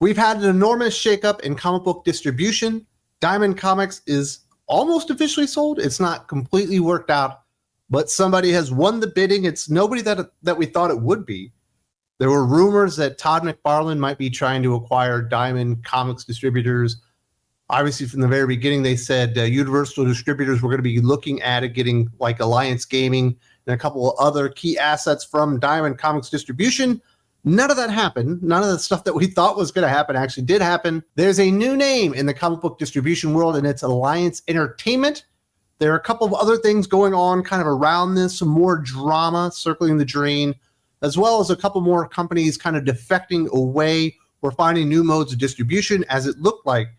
We've had an enormous shakeup in comic book distribution. Diamond Comics is almost officially sold. It's not completely worked out, but somebody has won the bidding. It's nobody that we thought it would be. There were rumors that Todd McFarlane might be trying to acquire Diamond Comics Distributors. Obviously, from the very beginning, they said Universal Distributors were going to be looking at it, getting like Alliance Gaming and a couple of other key assets from Diamond Comics Distribution. None of that happened. None of the stuff that we thought was going to happen actually did happen. There's a new name in the comic book distribution world, and it's Alliance Entertainment. There are a couple of other things going on kind of around this, some more drama circling the drain, as well as a couple more companies kind of defecting away or finding new modes of distribution, as it looked like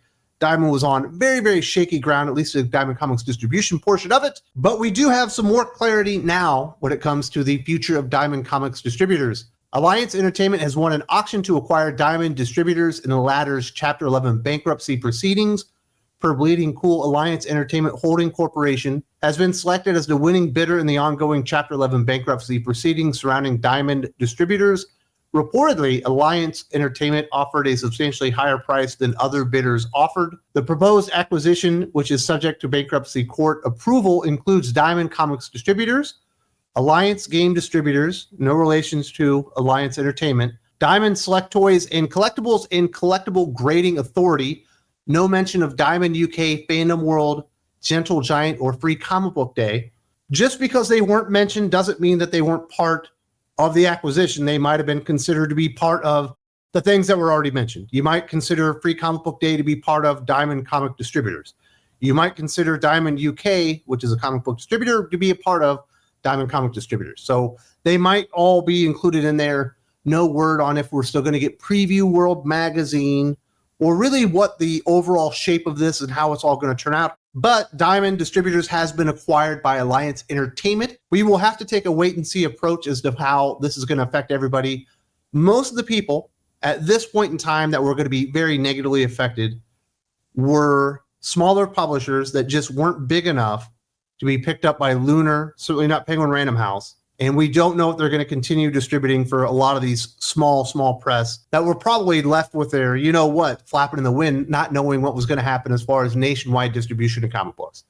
Diamond was on very, very shaky ground, at least the Diamond Comics distribution portion of it. But we do have some more clarity now when it comes to the future of Diamond Comics Distributors. Alliance Entertainment has won an auction to acquire Diamond Distributors in the latter's Chapter 11 bankruptcy proceedings. Per Bleeding Cool, Alliance Entertainment Holding Corporation has been selected as the winning bidder in the ongoing Chapter 11 bankruptcy proceedings surrounding Diamond Distributors. Reportedly, Alliance Entertainment offered a substantially higher price than other bidders offered. The proposed acquisition, which is subject to bankruptcy court approval, includes Diamond Comics Distributors, Alliance Game Distributors, no relations to Alliance Entertainment, Diamond Select Toys and Collectibles and Collectible Grading Authority, no mention of Diamond UK, Fandom World, Gentle Giant, or Free Comic Book Day. Just because they weren't mentioned doesn't mean that they weren't part of the acquisition. They might have been considered to be part of the things that were already mentioned. You might consider Free Comic Book Day to be part of Diamond Comic Distributors. You might consider Diamond UK, which is a comic book distributor, to be a part of Diamond Comic Distributors. So they might all be included in there. No word on if we're still going to get Preview World Magazine or really what the overall shape of this and how it's all going to turn out. But Diamond Distributors has been acquired by Alliance Entertainment. We will have to take a wait and see approach as to how this is going to affect everybody. Most of the people at this point in time that were going to be very negatively affected were smaller publishers that just weren't big enough to be picked up by Lunar, certainly not Penguin Random House. And we don't know if they're going to continue distributing for a lot of these small press that were probably left with their, you know what, flapping in the wind, not knowing what was going to happen as far as nationwide distribution of comic books.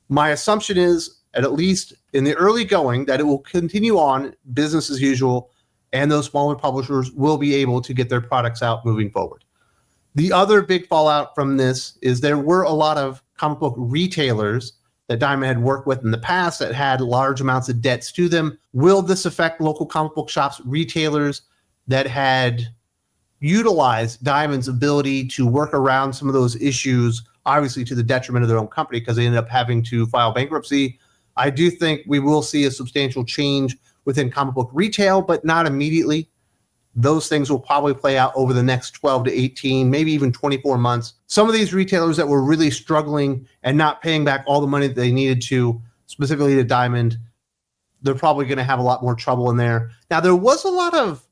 My assumption is, at least in the early going, that it will continue on business as usual, and those smaller publishers will be able to get their products out moving forward. The other big fallout from this is there were a lot of comic book retailers that Diamond had worked with in the past that had large amounts of debts to them. Will this affect local comic book shops, retailers that had utilized Diamond's ability to work around some of those issues, obviously to the detriment of their own company because they ended up having to file bankruptcy? I do think we will see a substantial change within comic book retail, but not immediately. Those things will probably play out over the next 12 to 18, maybe even 24 months. Some of these retailers that were really struggling and not paying back all the money that they needed to, specifically to Diamond, they're probably going to have a lot more trouble in there. Now, there was a lot of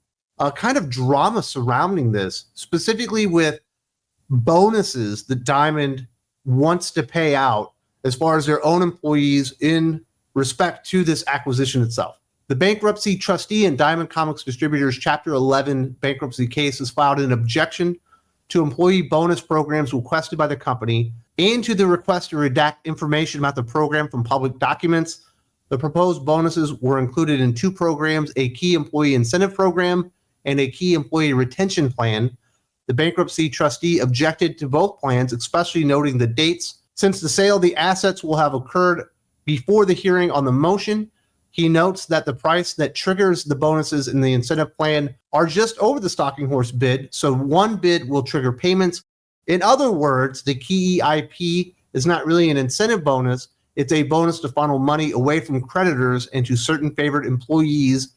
kind of drama surrounding this, specifically with bonuses that Diamond wants to pay out as far as their own employees in respect to this acquisition itself. The bankruptcy trustee in Diamond Comics Distributors Chapter 11 bankruptcy case has filed an objection to employee bonus programs requested by the company and to the request to redact information about the program from public documents. The proposed bonuses were included in two programs, a key employee incentive program and a key employee retention plan. The bankruptcy trustee objected to both plans, especially noting the dates. Since the sale of the assets will have occurred before the hearing on the motion, he notes that the price that triggers the bonuses in the incentive plan are just over the stalking horse bid, so one bid will trigger payments. In other words, the key EIP is not really an incentive bonus, it's a bonus to funnel money away from creditors into certain favored employees.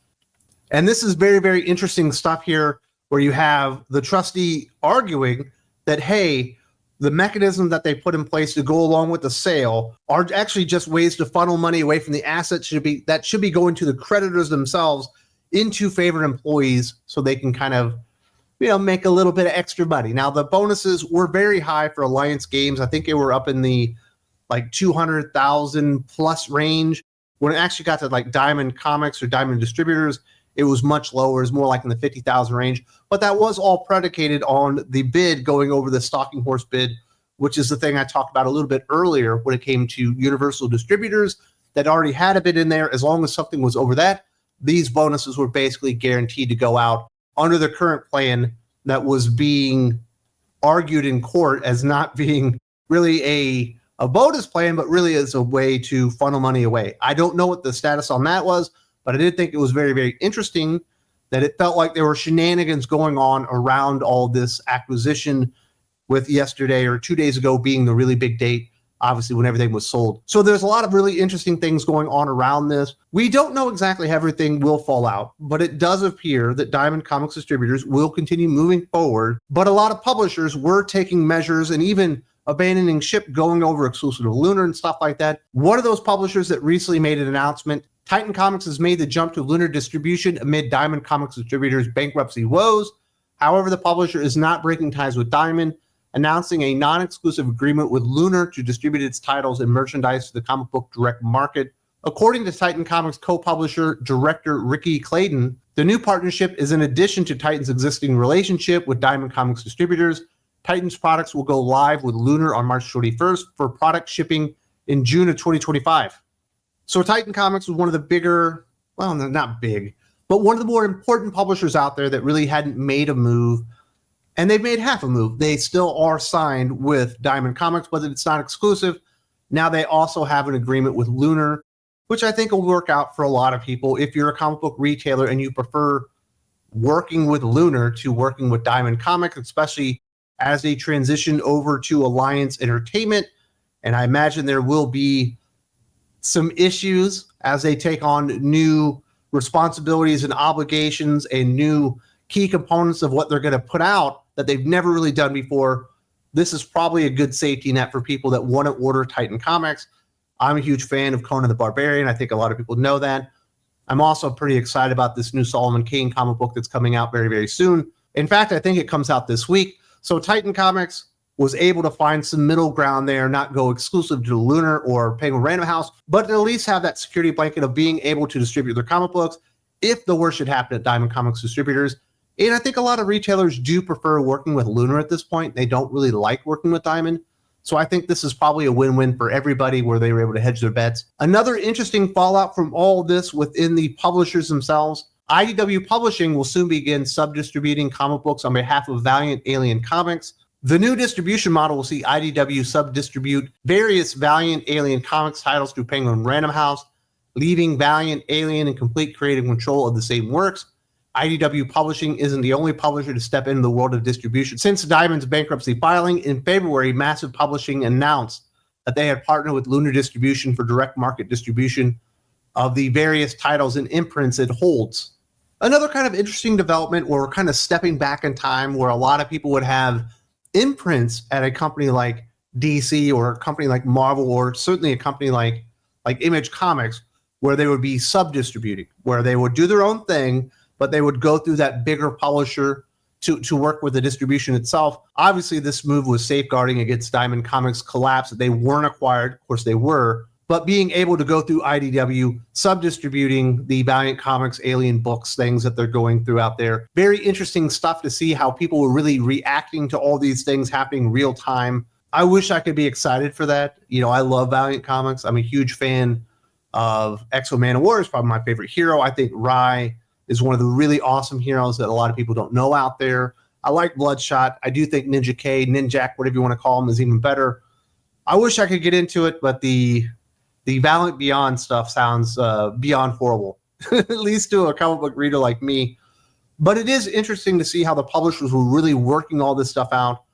And this is very, very interesting stuff here, where you have the trustee arguing that, hey, the mechanism that they put in place to go along with the sale are actually just ways to funnel money away from the assets that should be going to the creditors themselves into favored employees so they can kind of, make a little bit of extra money. Now, the bonuses were very high for Alliance Games. I think they were up in the like 200,000 plus range. When it actually got to like Diamond Comics or Diamond Distributors, it was much lower. It was more like in the 50,000 range. But that was all predicated on the bid going over the stalking horse bid, which is the thing I talked about a little bit earlier when it came to Universal Distributors that already had a bid in there. As long as something was over that, these bonuses were basically guaranteed to go out under the current plan that was being argued in court as not being really a bonus plan, but really as a way to funnel money away. I don't know what the status on that was, but I did think it was very, very interesting that it felt like there were shenanigans going on around all this acquisition, with yesterday or 2 days ago being the really big date, obviously when everything was sold. So there's a lot of really interesting things going on around this. We don't know exactly how everything will fall out, but it does appear that Diamond Comics Distributors will continue moving forward. But a lot of publishers were taking measures and even abandoning ship, going over exclusive to Lunar and stuff like that. One of those publishers that recently made an announcement, Titan Comics, has made the jump to Lunar distribution amid Diamond Comics Distributors' bankruptcy woes. However, the publisher is not breaking ties with Diamond, announcing a non-exclusive agreement with Lunar to distribute its titles and merchandise to the comic book direct market. According to Titan Comics co-publisher director Ricky Clayton, the new partnership is in addition to Titan's existing relationship with Diamond Comics Distributors. Titan's products will go live with Lunar on March 21st for product shipping in June of 2025. So Titan Comics was one of the bigger, well, not big, but one of the more important publishers out there that really hadn't made a move. And they've made half a move. They still are signed with Diamond Comics, but it's not exclusive. Now they also have an agreement with Lunar, which I think will work out for a lot of people. If you're a comic book retailer and you prefer working with Lunar to working with Diamond Comics, especially as they transition over to Alliance Entertainment, and I imagine there will be some issues as they take on new responsibilities and obligations and new key components of what they're going to put out that they've never really done before. This is probably a good safety net for people that want to order Titan Comics. I'm a huge fan of Conan the Barbarian. I think a lot of people know that. I'm also pretty excited about this new Solomon Kane comic book that's coming out very, very soon. In fact, I think it comes out this week. So Titan Comics was able to find some middle ground there, not go exclusive to Lunar or Penguin Random House, but at least have that security blanket of being able to distribute their comic books if the worst should happen at Diamond Comics Distributors. And I think a lot of retailers do prefer working with Lunar at this point. They don't really like working with Diamond. So I think this is probably a win-win for everybody where they were able to hedge their bets. Another interesting fallout from all this within the publishers themselves, IDW Publishing will soon begin sub-distributing comic books on behalf of Valiant Alien Comics. The new distribution model will see IDW sub-distribute various Valiant Alien Comics titles through Penguin Random House, leaving Valiant Alien in complete creative control of the same works. IDW Publishing isn't the only publisher to step into the world of distribution. Since Diamond's bankruptcy filing in February, Massive Publishing announced that they had partnered with Lunar Distribution for direct market distribution of the various titles and imprints it holds. Another kind of interesting development where we're kind of stepping back in time where a lot of people would have imprints at a company like DC or a company like Marvel or certainly a company like Image Comics where they would be sub-distributing, where they would do their own thing, but they would go through that bigger publisher to work with the distribution itself. Obviously, this move was safeguarding against Diamond Comics' collapse, that they weren't acquired. Of course, they were. But being able to go through IDW, sub-distributing the Valiant Comics Alien books, things that they're going through out there. Very interesting stuff to see how people were really reacting to all these things happening real time. I wish I could be excited for that. You know, I love Valiant Comics. I'm a huge fan of X-O Man-O-War, is probably my favorite hero. I think Rai is one of the really awesome heroes that a lot of people don't know out there. I like Bloodshot. I do think Ninja K, Ninjak, whatever you want to call him, is even better. I wish I could get into it, but the Valiant Beyond stuff sounds beyond horrible, at least to a comic book reader like me. But it is interesting to see how the publishers were really working all this stuff out,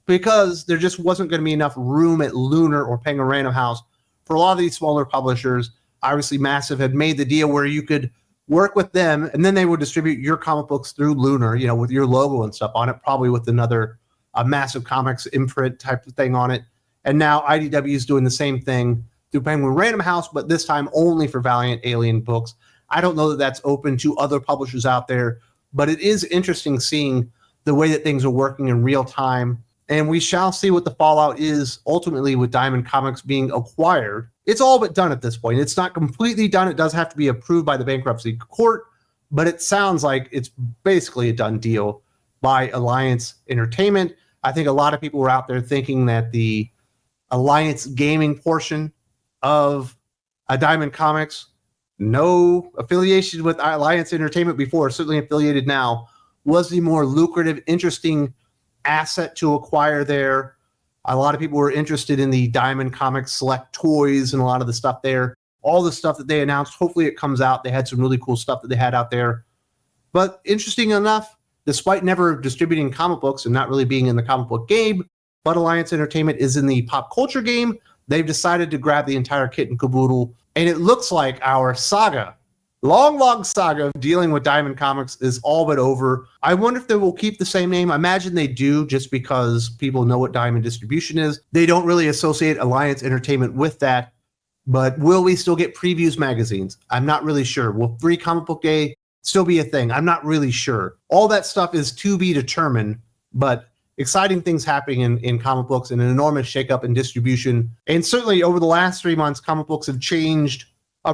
because there just wasn't going to be enough room at Lunar or Penguin Random House for a lot of these smaller publishers. Obviously, Massive had made the deal where you could work with them, and then they would distribute your comic books through Lunar, you know, with your logo and stuff on it, probably with another Massive Comics imprint type of thing on it. And now IDW is doing the same thing through Penguin Random House, but this time only for Valiant Alien books. I don't know that that's open to other publishers out there, but it is interesting seeing the way that things are working in real time. And we shall see what the fallout is ultimately with Diamond Comics being acquired. It's all but done at this point. It's not completely done. It does have to be approved by the bankruptcy court, but it sounds like it's basically a done deal by Alliance Entertainment. I think a lot of people were out there thinking that the Alliance Gaming portion of Diamond Comics, no affiliation with Alliance Entertainment before, certainly affiliated now, was the more lucrative, interesting asset to acquire there. A lot of people were interested in the Diamond Comics Select toys and a lot of the stuff there. All the stuff that they announced, hopefully it comes out. They had some really cool stuff that they had out there. But interesting enough, despite never distributing comic books and not really being in the comic book game, but Alliance Entertainment is in the pop culture game, they've decided to grab the entire kit and caboodle. And it looks like our saga, long saga of dealing with Diamond Comics is all but over. I wonder if they will keep the same name. I imagine they do, just because people know what Diamond Distribution is. They don't really associate Alliance Entertainment with that. But will we still get previews magazines? I'm not really sure. Will Free Comic Book Day still be a thing? I'm not really sure. All that stuff is to be determined, but exciting things happening in comic books and an enormous shakeup in distribution. And certainly over the last 3 months, comic books have changed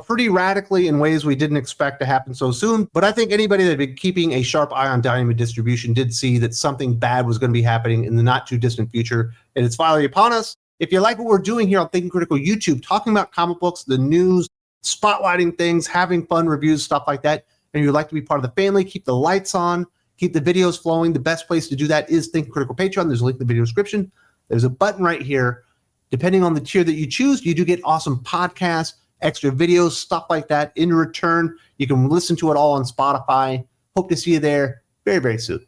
pretty radically in ways we didn't expect to happen so soon. But I think anybody that had been keeping a sharp eye on Diamond Distribution did see that something bad was going to be happening in the not too distant future. And it's finally upon us. If you like what we're doing here on Thinking Critical YouTube, talking about comic books, the news, spotlighting things, having fun reviews, stuff like that, and you'd like to be part of the family, keep the lights on, keep the videos flowing, the best place to do that is Thinking Critical Patreon. There's a link in the video description. There's a button right here. Depending on the tier that you choose, you do get awesome podcasts, extra videos, stuff like that. In return, you can listen to it all on Spotify. Hope to see you there very, very soon.